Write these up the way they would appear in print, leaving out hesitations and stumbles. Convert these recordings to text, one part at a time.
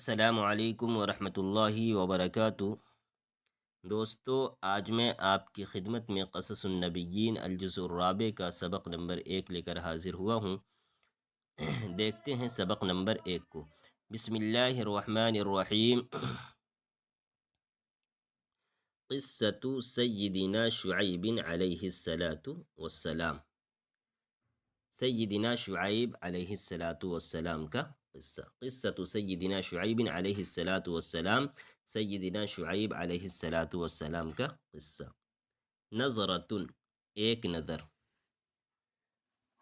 السلام علیکم ورحمۃ اللہ وبرکاتہ۔ دوستو، آج میں آپ کی خدمت میں قصص النبیین الجزء الرابع کا سبق نمبر 1 لے کر حاضر ہوا ہوں۔ دیکھتے ہیں سبق نمبر 1 کو۔ بسم اللہ الرحمن الرحیم۔ قصۃ سیدنا شعیب علیہ السلام۔ سیدنا شعیب علیہ السلام کا قصہ۔ قصۃ سیدنا شعیب علیہ السلام، سیدنا شعیب علیہ السلام کا قصہ۔ نظرۃ، ایک نظر،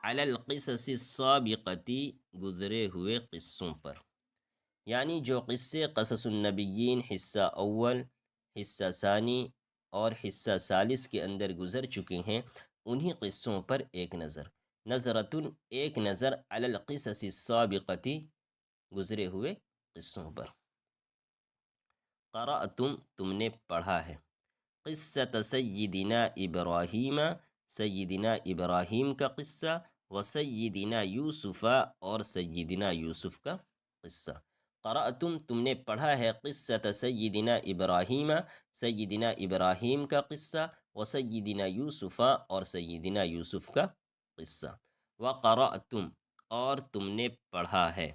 علی القصص السابقۃ، گزرے ہوئے قصوں پر، یعنی جو قصے قصص النبیین حصہ اول، حصہ ثانی اور حصہ ثالث کے اندر گزر چکے ہیں، انہی قصوں پر ایک نظر۔ نظرۃ، ایک نظر، علی القصص السابقۃ، گزرے ہوئے قصوں پر۔ قرأتم، تم نے پڑھا ہے، قصۃ سیدنا ابراہیم، سیدنا ابراہیم کا قصہ، و سیدنا یوسف، اور سیدنا یوسف کا قصہ۔ قرأتم، تم نے پڑھا ہے، قصۃ سیدنا ابراہیم، سیدنا ابراہیم کا قصہ، و سیدنا یوسف، اور سیدنا یوسف کا قصہ۔ وقرأتم، اور تم نے پڑھا ہے،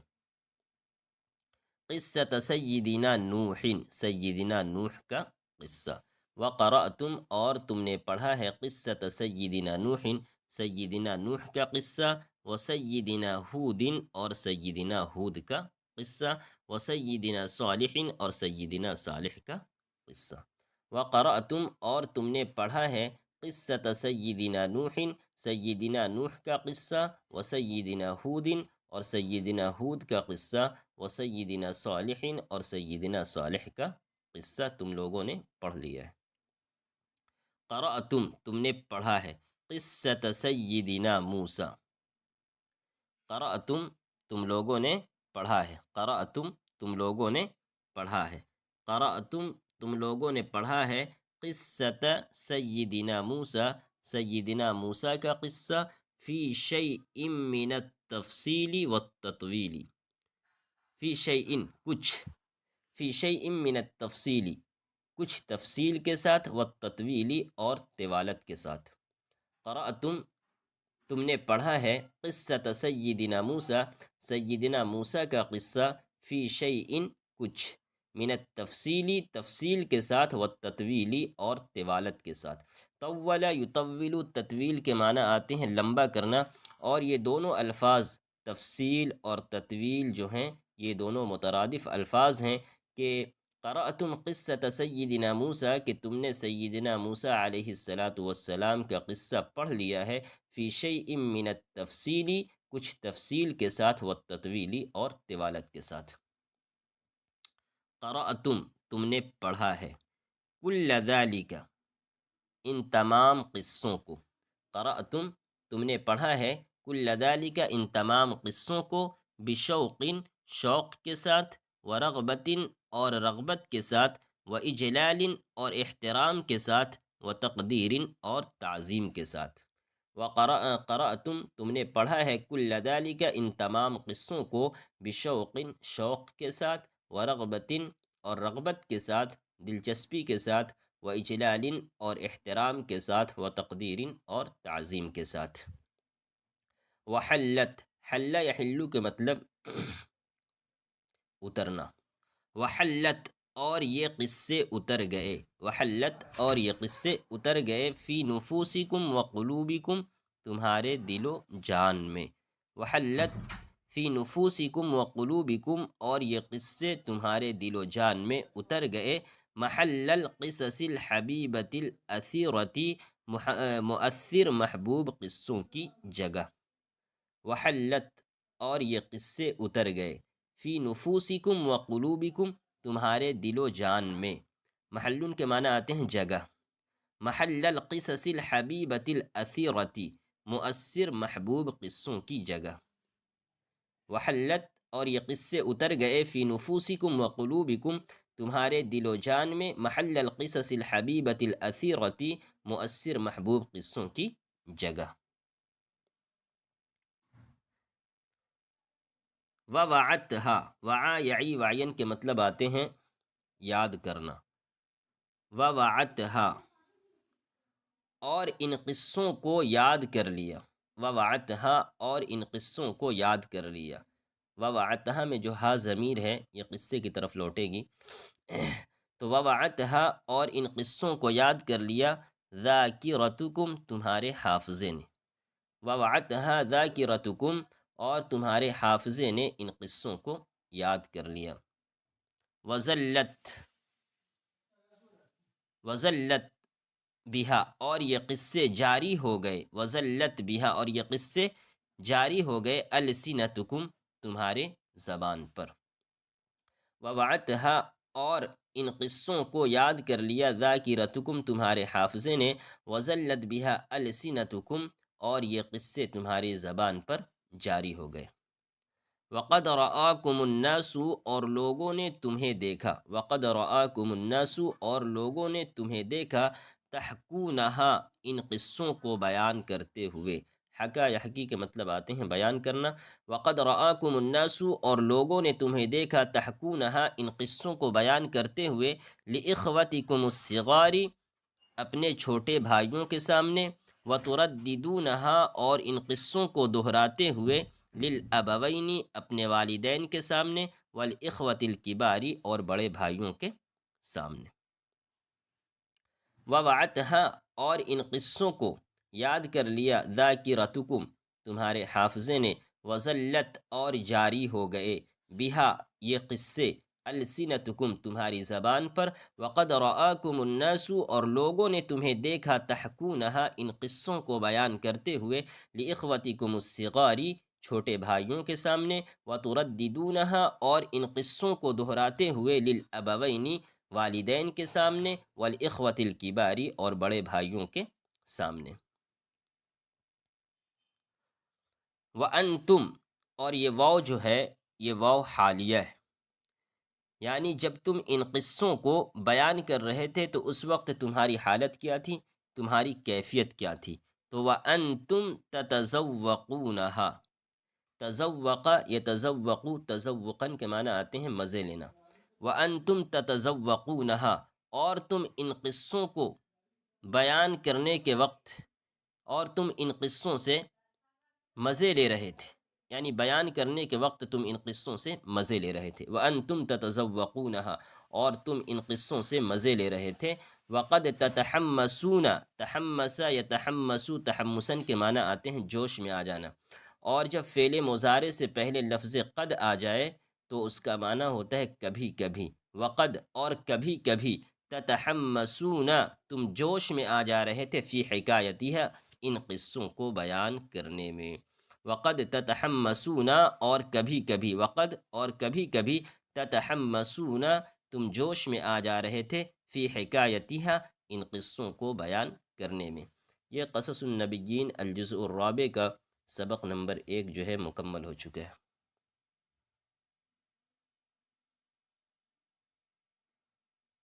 قصۃ سیدنا نوح، سیدنا نوح کا قصہ۔ وقرأتم، اور تم نے پڑھا ہے، قصۃ سیدنا نوح، سیدنا نوح کا قصہ، و سیدنا ہود، اور سیدنا ہود کا قصہ، و سیدنا صالح، اور سیدنا صالح کا قصہ۔ وقرأتم، اور تم نے پڑھا ہے، قصۃ سیدنا نوح، سیدنا نوح کا قصہ، و سیدنا ہود، اور سیدنا ہود کا قصہ، و سیدنا صالح، اور سیدنا صالح کا قصہ تم لوگوں نے پڑھ لیا ہے۔ قرأتم، تم نے پڑھا ہے، قصۃ سیدنا موسیٰ۔ قرأتم، تم لوگوں نے پڑھا ہے، قرأتم، تم لوگوں نے پڑھا ہے، قرأتم، تم لوگوں نے پڑھا ہے، قصۃ سیدنا موسیٰ، سیدنا موسیٰ کا قصہ، فی شیء من التفصیل والتطویل، فی شیء، کچھ، فی شیء من التفصیل، کچھ تفصیل کے ساتھ، والتطویل، اور طوالت کے ساتھ۔ قرأتم، تم نے پڑھا ہے، قصۃ سیدنا موسیٰ، سیدنا موسیٰ کا قصہ، فی شیء، کچھ، من التفصیل، تفصیل کے ساتھ، والتطویل، اور طوالت کے ساتھ۔ طول یطول، تطویل کے معنی آتے ہیں لمبا کرنا، اور یہ دونوں الفاظ تفصیل اور تطویل جو ہیں، یہ دونوں مترادف الفاظ ہیں کہ قرأتم قصۃ سیدنا موسیٰ، کہ تم نے سیدنا موسیٰ علیہ السلام کا قصہ پڑھ لیا ہے، فی شیء من التفصیل، کچھ تفصیل کے ساتھ، والتطویل، اور طوالت کے ساتھ۔ قرأتم، تم نے پڑھا ہے، کل ذالک، ان تمام قصوں کو، قرأتم، تم نے پڑھا ہے، کل ذالک، ان تمام قصوں کو، بشوق، شوق کے ساتھ، ورغبت، اور رغبت کے ساتھ، واجلال، اور احترام کے ساتھ، وتقدیر، اور تعظیم کے ساتھ۔ قرأتم، تم نے پڑھا ہے، کل ذالک، ان تمام قصوں کو، بشوق، شوق کے ساتھ، ورغبت، اور رغبت کے ساتھ، دلچسپی کے ساتھ، واجلال، اور احترام کے ساتھ، وتقدیر، اور تعظیم کے ساتھ۔ وحلت، حل یحل کے مطلب اترنا۔ وحلت، اور یہ قصے اتر گئے، وحلت، اور یہ قصے اتر گئے، فی نفوسکم وقلوبکم، تمہارے دل و جان میں۔ وحلت فی نفوسکم وقلوبکم، اور یہ قصے تمہارے دل و جان میں اتر گئے، محل القصص الحبیبۃ الاثیرۃ، مؤثر محبوب قصوں کی جگہ۔ وحلت، اور یہ قصے اتر گئے، فی نفوسکم وقلوبکم، تمہارے دل و جان میں۔ محلن کے معنی آتے ہیں جگہ۔ محل القصص الحبیبۃ الاثیرۃ، مؤثر محبوب قصوں کی جگہ۔ وحلت، اور یہ قصے اتر گئے، فی نفوسکم وقلوبکم، تمہارے دل و جان میں، محل القصص الحبیبۃ الاثیرۃ، مؤثر محبوب قصوں کی جگہ۔ ووعدتہا، وعا یعی وعین کے مطلب آتے ہیں یاد کرنا. ووعدتہا، اور ان قصوں کو یاد کر لیا. ووعدتہا، اور ان قصوں کو یاد کر لیا. ووعدتہا میں جو ہا ضمیر ہے یہ قصے کی طرف لوٹے گی. تو ووعدتہا، اور ان قصوں کو یاد کر لیا. ذاکرتکم، تمہارے حافظے نے. ووعدتہا ذاکرتکم، اور تمہارے حافظے نے ان قصوں کو یاد کر لیا. وزلت، وزلت بہا، اور یہ قصے جاری ہو گئے. وزلت بہا، اور یہ قصے جاری ہو گئے. السنتکم، تمہارے زبان پر. ووعدتہا، اور ان قصوں کو یاد کر لیا. ذاکرتکم، تمہارے حافظے نے. وزلت بہا السنتکم، اور یہ قصے تمہاری زبان پر جاری ہو گئے. وقد رآکم الناس، اور لوگوں نے تمہیں دیکھا. وقد رآکم الناس، اور لوگوں نے تمہیں دیکھا. تحکونہا، ان قصوں کو بیان کرتے ہوئے. حکا یحکی کے مطلب آتے ہیں بیان کرنا. وقد رآکم الناس، اور لوگوں نے تمہیں دیکھا. تحکونہا، ان قصوں کو بیان کرتے ہوئے. لإخوتکم الصغار، اپنے چھوٹے بھائیوں کے سامنے. وترددونہا، اور ان قصوں کو دہراتے ہوئے. للابوین، اپنے والدین کے سامنے. والاخوۃ الکبار، اور بڑے بھائیوں کے سامنے. ووعدتہا، اور ان قصوں کو یاد کر لیا. ذاکرتکم، تمہارے حافظے نے. وزلت، اور جاری ہو گئے. بہا، یہ قصے. السنتکم، تمہاری زبان پر. وقد رآکم الناس، اور لوگوں نے تمہیں دیکھا. تحکونہا، ان قصوں کو بیان کرتے ہوئے. لإخوتکم الصغار، چھوٹے بھائیوں کے سامنے. وترددونہا، اور ان قصوں کو دہراتے ہوئے. للابوین، والدین کے سامنے. والاخوۃ الکبار، اور بڑے بھائیوں کے سامنے. وانتم، اور یہ واو جو ہے یہ واو حالیہ ہے، یعنی جب تم ان قصوں کو بیان کر رہے تھے تو اس وقت تمہاری حالت کیا تھی، تمہاری کیفیت کیا تھی. تو وانتم تتذوقونہا. تذوق، یتذوق، تذوقا کے معنی آتے ہیں مزے لینا. وانتم تتذوقونہا، اور تم ان قصوں کو بیان کرنے کے وقت، اور تم ان قصوں سے مزے لے رہے تھے، یعنی بیان کرنے کے وقت تم ان قصوں سے مزے لے رہے تھے. وانتم تتذوقونہا، اور تم ان قصوں سے مزے لے رہے تھے. وقد تتحمسون، تحمس یتحمس تحمسن کے معنی آتے ہیں جوش میں آ جانا. اور جب فعل مضارع سے پہلے لفظ قد آ جائے تو اس کا معنی ہوتا ہے کبھی کبھی. وقد، اور کبھی کبھی. تتحمسون، تم جوش میں آ جا رہے تھے. فی حکایتها، ان قصوں کو بیان کرنے میں. وقد تتحمسون، اور کبھی کبھی. وقد، اور کبھی کبھی. تتحمسون، تم جوش میں آ جا رہے تھے. فی حکایتها، ان قصوں کو بیان کرنے میں. یہ قصص النبیین الجزء الرابع کا سبق نمبر 1 جو ہے مکمل ہو چکا ہے.